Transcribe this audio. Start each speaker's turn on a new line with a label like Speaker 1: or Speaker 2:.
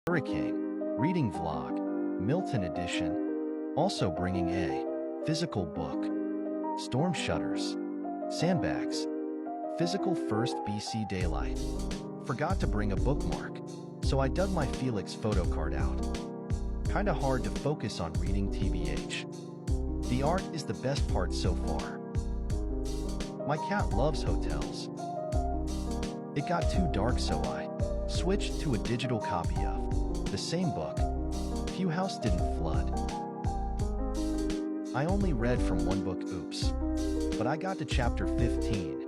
Speaker 1: Hurricane, Reading Vlog, Milton Edition, also bringing a physical book, Storm Shutters, Sandbags, Physical First BC Daylight. Forgot to bring a bookmark, so I dug my Felix photo card out. Kinda hard to focus on reading TBH. The art is the best part so far. My cat loves hotels. It got too dark, so I switched to a digital copy of the same book. Few House didn't flood. I only read from one book, oops. But I got to chapter 15